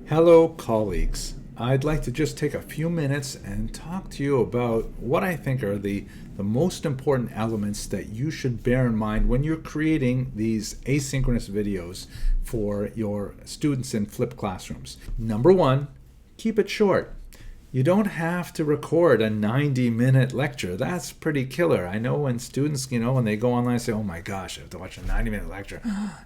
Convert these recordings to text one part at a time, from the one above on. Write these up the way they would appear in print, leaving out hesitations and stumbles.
Hello, colleagues. I'd like to just take a few minutes and talk to you about what I think are the most important elements that you should bear in mind when you're creating these asynchronous videos for your students in flipped classrooms. Number one, keep it short. You don't have to record a 90-minute lecture. That's pretty killer. I know when students, when they go online and say, oh my gosh, I have to watch a 90-minute lecture.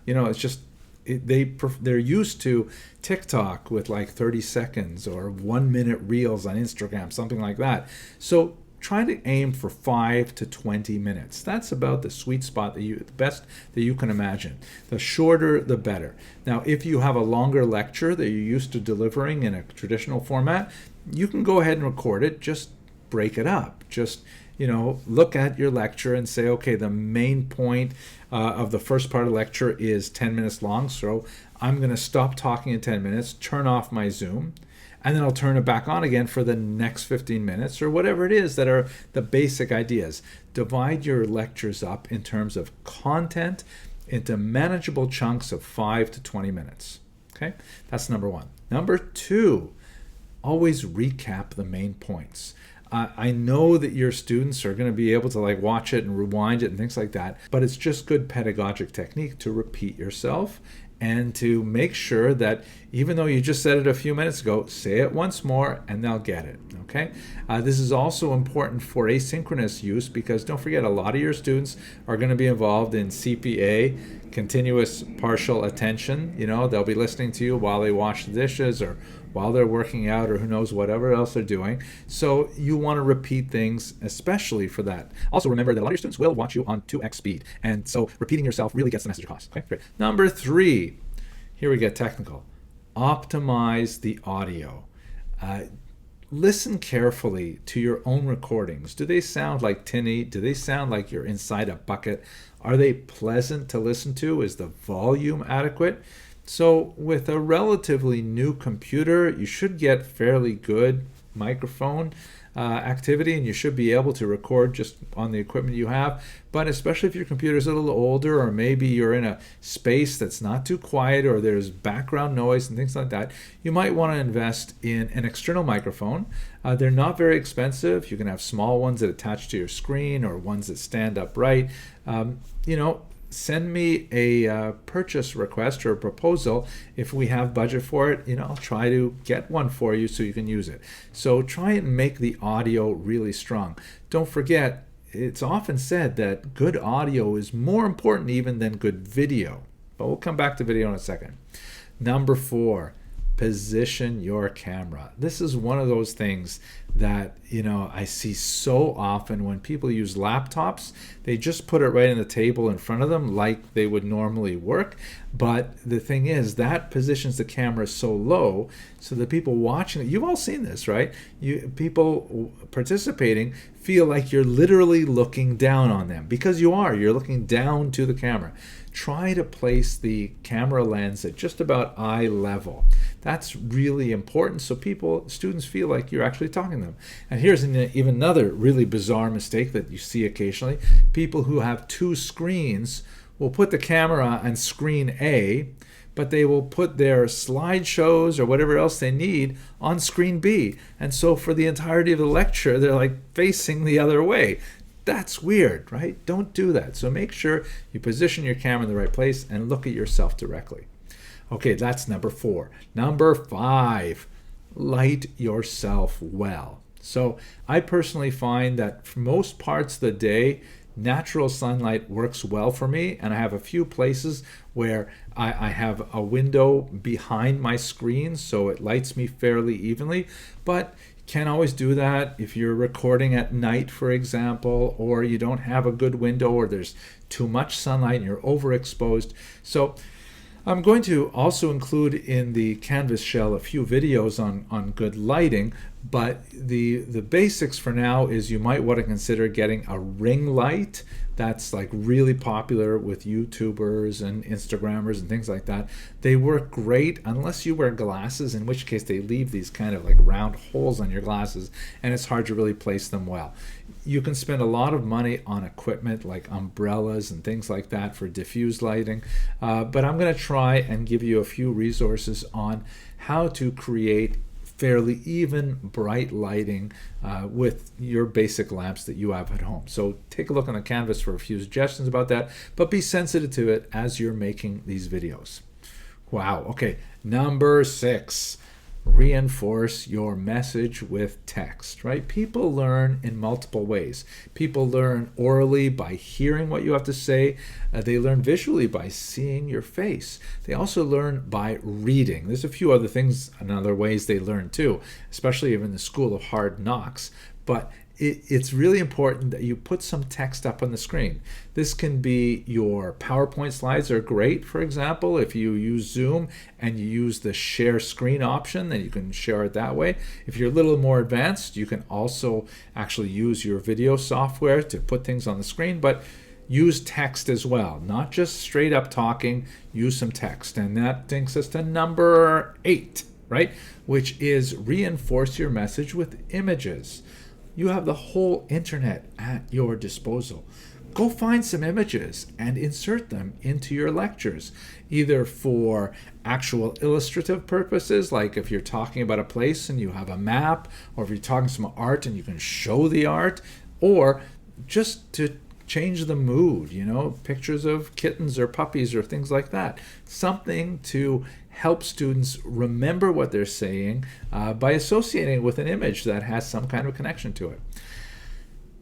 It's just they're used to TikTok with like 30 seconds or 1 minute reels on Instagram, something like that. So try to aim for 5 to 20 minutes. That's about the sweet spot the best that you can imagine. The shorter, the better. Now, if you have a longer lecture that you're used to delivering in a traditional format, you can go ahead and record it. Just break it up. Just look at your lecture and say, okay, the main point of the first part of the lecture is 10 minutes long, so I'm going to stop talking in 10 minutes, turn off my Zoom, and then I'll turn it back on again for the next 15 minutes or whatever it is that are the basic ideas. Divide your lectures up in terms of content into manageable chunks of 5 to 20 minutes. Okay, that's number one. Number two, always recap the main points. I know that your students are going to be able to watch it and rewind it and things like that, but it's just good pedagogic technique to repeat yourself and to make sure that even though you just said it a few minutes ago, say it once more and they'll get it. Okay. This is also important for asynchronous use because don't forget, a lot of your students are going to be involved in CPA, continuous partial attention. They'll be listening to you while they wash the dishes or while they're working out or who knows whatever else they're doing. So you want to repeat things, especially for that. Also remember that a lot of your students will watch you on 2x speed. And so repeating yourself really gets the message across. Okay, great. Number three, here we get technical. Optimize the audio. Listen carefully to your own recordings. Do they sound like tinny? Do they sound like you're inside a bucket? Are they pleasant to listen to? Is the volume adequate? So with a relatively new computer, you should get fairly good microphone activity, and you should be able to record just on the equipment you have. But especially if your computer is a little older, or maybe you're in a space that's not too quiet, or there's background noise and things like that, you might want to invest in an external microphone. They're not very expensive. You can have small ones that attach to your screen or ones that stand upright. Send me a purchase request or a proposal. If we have budget for it, I'll try to get one for you so you can use it. So try and make the audio really strong. Don't forget, it's often said that good audio is more important even than good video. But we'll come back to video in a second. Number four, position your camera. This is one of those things that I see so often when people use laptops. They just put it right on the table in front of them like they would normally work, but the thing is that positions the camera so low so the people watching it, you've all seen this, right? People participating feel like you're literally looking down on them, because you're looking down to the camera. Try to place the camera lens at just about eye level. That's really important so students feel like you're actually talking to them. And here's even another really bizarre mistake that you see occasionally. People who have two screens will put the camera on screen A, but they will put their slideshows or whatever else they need on screen B. And so for the entirety of the lecture, they're facing the other way. That's weird, right? Don't do that. So make sure you position your camera in the right place and look at yourself directly. Okay, that's number four. Number five, light yourself well. So I personally find that for most parts of the day, natural sunlight works well for me, and I have a few places where I have a window behind my screen so it lights me fairly evenly, but can't always do that if you're recording at night, for example, or you don't have a good window, or there's too much sunlight and you're overexposed. So I'm going to also include in the Canvas shell a few videos on good lighting, But the basics for now is you might want to consider getting a ring light. That's like really popular with YouTubers and Instagrammers and things like that. They work great unless you wear glasses, in which case they leave these kind of like round holes on your glasses and it's hard to really place them well. You can spend a lot of money on equipment like umbrellas and things like that for diffuse lighting, but I'm going to try and give you a few resources on how to create fairly even bright lighting with your basic lamps that you have at home. So take a look on the canvas for a few suggestions about that, but be sensitive to it as you're making these videos. Wow, okay, number 6. Reinforce your message with text, right? People learn in multiple ways. People learn orally by hearing what you have to say. They learn visually by seeing your face. They also learn by reading. There's a few other things and other ways they learn too, especially in the school of hard knocks. But it's really important that you put some text up on the screen. This can be your PowerPoint slides are great, for example. If you use Zoom and you use the share screen option, then you can share it that way. If you're a little more advanced, you can also actually use your video software to put things on the screen, but use text as well, not just straight up talking, use some text. And that takes us to number 8, right? Which is reinforce your message with images. You have the whole internet at your disposal. Go find some images and insert them into your lectures, either for actual illustrative purposes, like if you're talking about a place and you have a map, or if you're talking some art and you can show the art, or just to change the mood, pictures of kittens or puppies or things like that. Something to help students remember what they're saying by associating it with an image that has some kind of connection to it.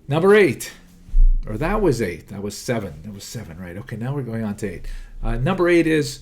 Number 8, or that was 8, that was 7. That was 7, right? Okay, now we're going on to 8. Number 8 is,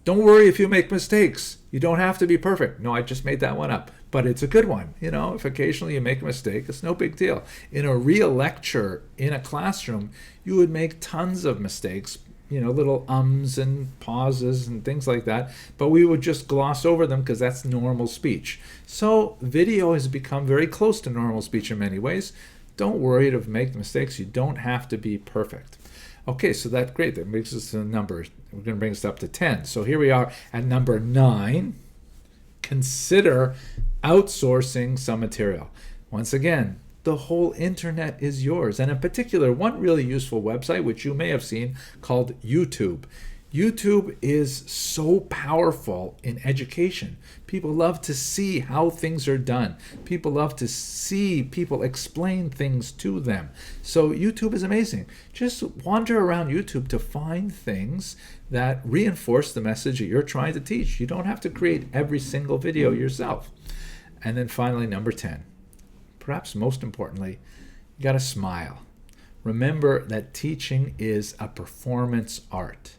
don't worry if you make mistakes. You don't have to be perfect. No, I just made that one up, but it's a good one. If occasionally you make a mistake, it's no big deal. In a real lecture, in a classroom, you would make tons of mistakes, little ums and pauses and things like that, but we would just gloss over them because that's normal speech. So video has become very close to normal speech in many ways. Don't worry to make mistakes. You don't have to be perfect. Okay, so that's great. That brings us to the numbers. We're going to bring us up to 10. So here we are at number 9. Consider outsourcing some material. Once again, the whole internet is yours. And in particular, one really useful website, which you may have seen, called YouTube. YouTube is so powerful in education. People love to see how things are done. People love to see people explain things to them. So YouTube is amazing. Just wander around YouTube to find things that reinforce the message that you're trying to teach. You don't have to create every single video yourself. And then finally, number 10. Perhaps most importantly, you got to smile. Remember that teaching is a performance art.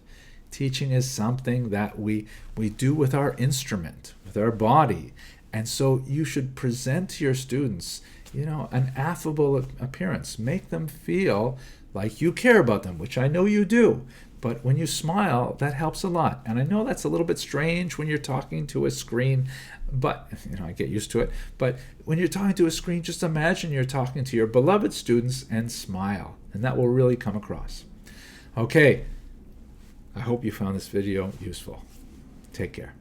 Teaching is something that we do with our instrument, with our body. And so you should present to your students, an affable appearance. Make them feel like you care about them, which I know you do. But when you smile, that helps a lot. And I know that's a little bit strange when you're talking to a screen, but I get used to it. But when you're talking to a screen, just imagine you're talking to your beloved students and smile. And that will really come across. Okay, I hope you found this video useful. Take care.